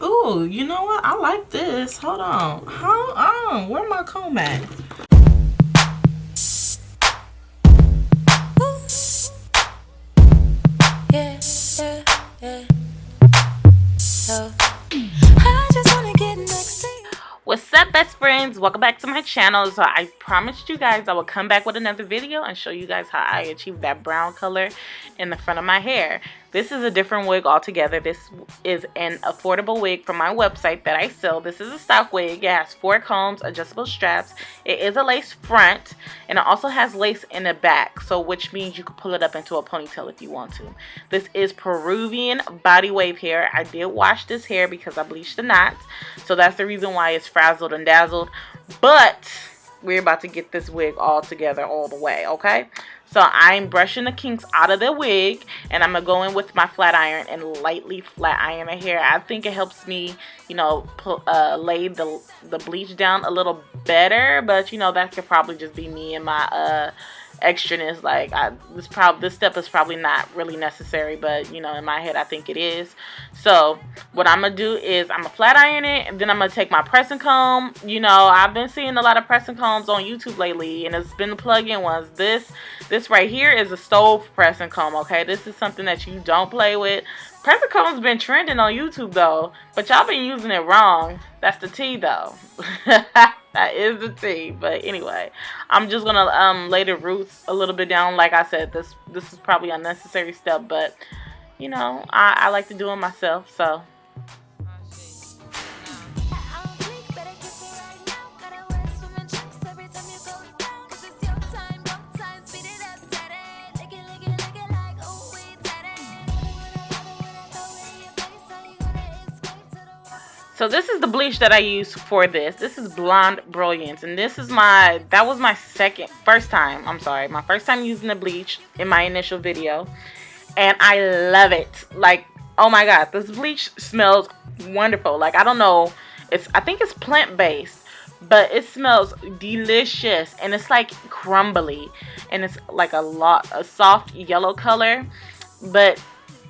Ooh, you know what? I like this. Hold on. Hold on. Where my comb at? Yeah, yeah, yeah. So, I just wanna get next to you. What's up, best friends? Welcome back to my channel. So I promised you guys I would come back with another video and show you guys how I achieved that brown color in the front of my hair. This is a different wig altogether. This is an affordable wig from my website that I sell. This is a stock wig. It has 4 combs, adjustable straps. It is a lace front, and it also has lace in the back, so which means you can pull it up into a ponytail if you want to. This is Peruvian body wave hair. I did wash this hair because I bleached the knots, so that's the reason why it's frazzled and dazzled. But we're about to get this wig all together all the way, okay? So I'm brushing the kinks out of the wig, and I'm going to go in with my flat iron and lightly flat iron the hair. I think it helps me, you know, lay the bleach down a little better, but, you know, that could probably just be me and my extraness. Like, this step is probably not really necessary, but, you know, in my head I think it is. So what I'm gonna do is I'm gonna flat iron it, and then I'm gonna take my pressing comb. You know, I've been seeing a lot of pressing combs on YouTube lately, and it's been the plug-in ones. This right here is a stove pressing comb. Okay, this is something that you don't play with. Pressing comb's been trending on YouTube though, but y'all been using it wrong. That's the tea though. That is the tea. But anyway, I'm just gonna lay the roots a little bit down. Like I said, this is probably a unnecessary step, but you know, I like to do it myself, so. So this is the bleach that I use for this. This is Blond Brilliance, and this is my first time using the bleach in my initial video, and I love it. Like, oh my god, this bleach smells wonderful. Like, I don't know, I think it's plant-based, but it smells delicious, and it's like crumbly, and it's like a soft yellow color, but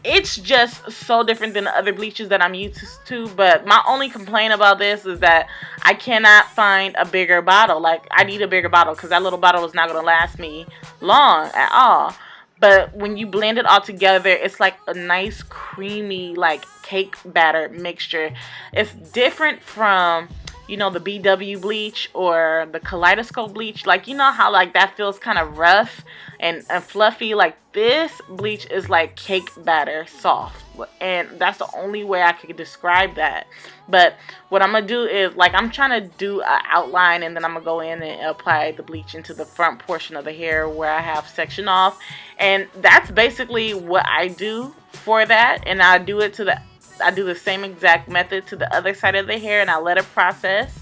it's just so different than the other bleaches that I'm used to. But my only complaint about this is that I cannot find a bigger bottle. Like, I need a bigger bottle because that little bottle is not going to last me long at all. But when you blend it all together, it's like a nice creamy like cake batter mixture. It's different from, you know, the BW bleach or the kaleidoscope bleach. Like, you know how like that feels kind of rough and fluffy? Like, this bleach is like cake batter soft, and that's the only way I could describe that. But what I'm gonna do is, like, I'm trying to do an outline, and then I'm gonna go in and apply the bleach into the front portion of the hair where I have section off, and that's basically what I do for that. And I do the same exact method to the other side of the hair, and I let it process.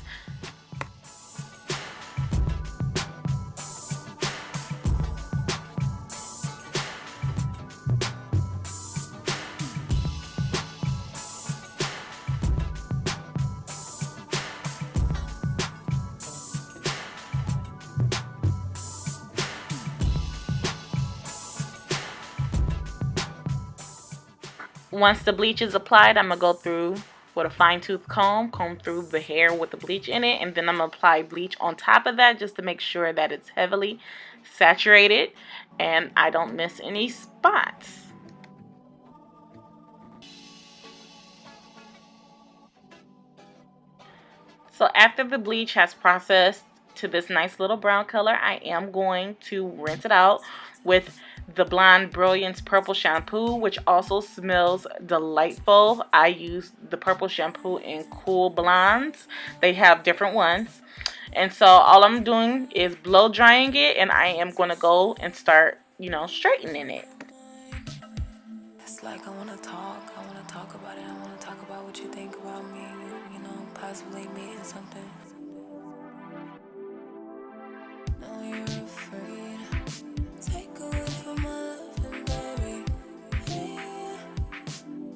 Once the bleach is applied, I'm going to go through with a fine-tooth comb through the hair with the bleach in it, and then I'm going to apply bleach on top of that just to make sure that it's heavily saturated and I don't miss any spots. So after the bleach has processed to this nice little brown color, I am going to rinse it out with the Blond Brilliance purple shampoo, which also smells delightful. I use the purple shampoo in Cool Blondes. They have different ones. And so all I'm doing is blow drying it, and I am going to go and start, you know, straightening it. It's like I wanna talk about it. I wanna talk about what you think about me, you know, possibly meeting something. No, you're afraid. Take away from my loving, baby. Yeah.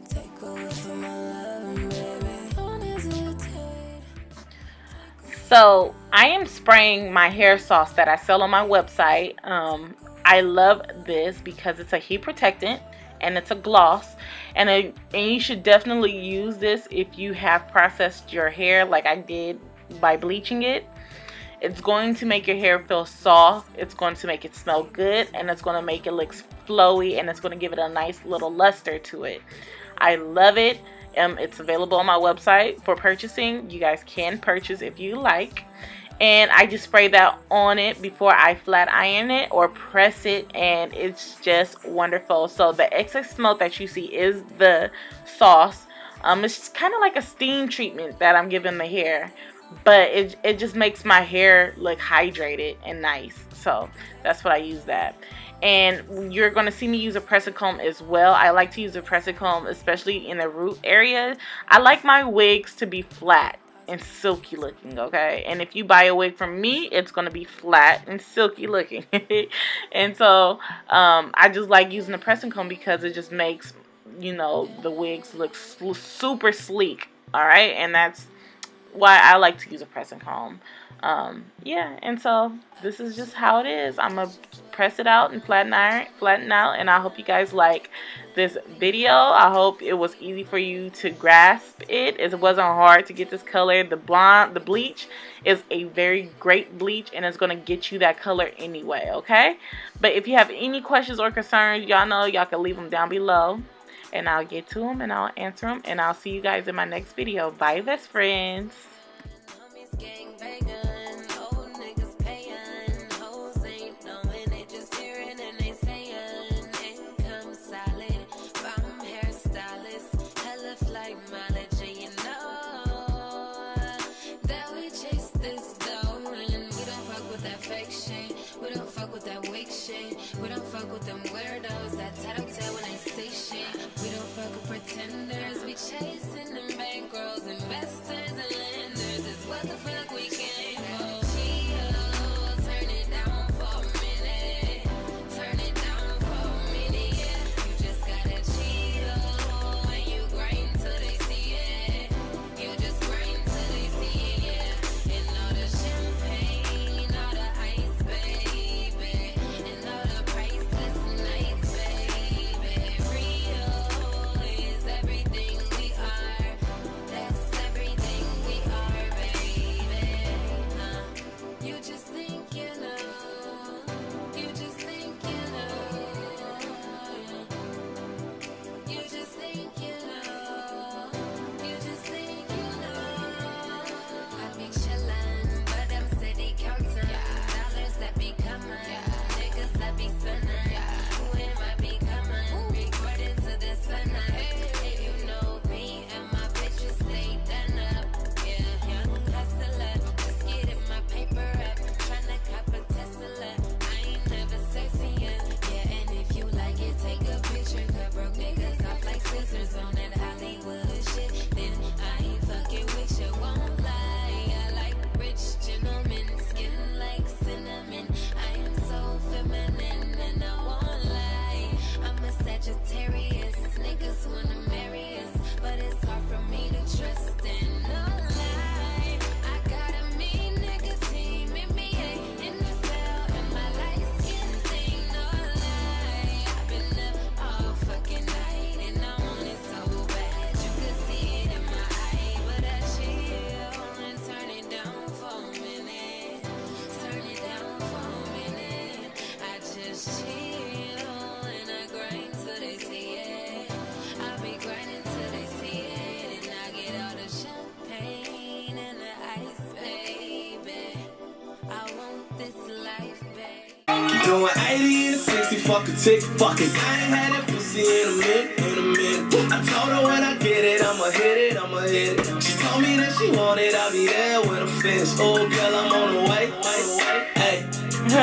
Take away from my loving, baby. Don't hesitate. So I am spraying my hair sauce that I sell on my website. I love this because it's a heat protectant and it's a gloss, And you should definitely use this if you have processed your hair like I did by bleaching it. It's going to make your hair feel soft, it's going to make it smell good, and it's going to make it look flowy, and it's going to give it a nice little luster to it. I love it. It's available on my website for purchasing. You guys can purchase if you like. And I just spray that on it before I flat iron it or press it, and it's just wonderful. So the excess smoke that you see is the sauce. It's kind of like a steam treatment that I'm giving the hair, but it just makes my hair look hydrated and nice. So that's what I use that. And you're going to see me use a pressing comb as well. I like to use a pressing comb, especially in the root area. I like my wigs to be flat and silky looking, okay? And if you buy a wig from me, it's going to be flat and silky looking. And so I just like using the pressing comb because it just makes, you know, the wigs look super sleek, all right? And that's why I like to use a pressing comb. Yeah, and so this is just how it is. I'm gonna press it out and flatten out, and I hope you guys like this video. I hope it was easy for you to grasp it. It wasn't hard to get this color. The bleach is a very great bleach, and it's gonna get you that color anyway, okay? But if you have any questions or concerns, y'all know y'all can leave them down below, and I'll get to them and I'll answer them, and I'll see you guys in my next video. Bye, best friends. We don't fuck with them weirdos that tattletale when they say shit. We don't fuck with pretenders. We chasing them bankrolls, investors and lenders. It's what the fuck we came for. Chill, turn it down for a minute. Turn it down for a minute, yeah. You just gotta chill and you grind till they see it. You just grind till they see it, yeah. And all the champagne, all the ice, baby. And all the priceless nights, baby. Real is everything we are. That's everything we are, baby. You just think you know. You just think you know. You just think you know. You just think you know. I be chillin', but I'm steady counting dollars that be coming, niggas that be sunnin'. Who am I becoming? Recording to the sun up. If you know me and my bitches stay done up. Yeah, young hustler, just getting my paper up. Tryna cop a Tesla. I ain't never sexy ya. Yeah, and if you like it, take a picture. Cut broke niggas off like scissors on that Hollywood shit. Then I ain't fucking with you, won't lie. I like rich gentlemen, skin like cinnamon. I am so feminine and I won't lie. I'm a Sagittarius, niggas wanna marry us, but it's hard for me to trust and no lie. I got a mean nigga team, NBA, NFL, and my light skin thing, no lie. I've been up all fucking night and I want it so bad. You could see it in my eye, but I chill and turn it down for a minute. Turn it down for a minute. I just chill and I grind till they see it. I be grinding till they see it, and I get all the champagne and the ice, baby. I want this life, baby. Doing 80 and 60, fuck a tick, fuck it. I ain't had that pussy in a minute. I told her when I get it, I'ma hit it. She told me that she wanted, I'll be there when I'm finished. Oh, girl, I'm on the way.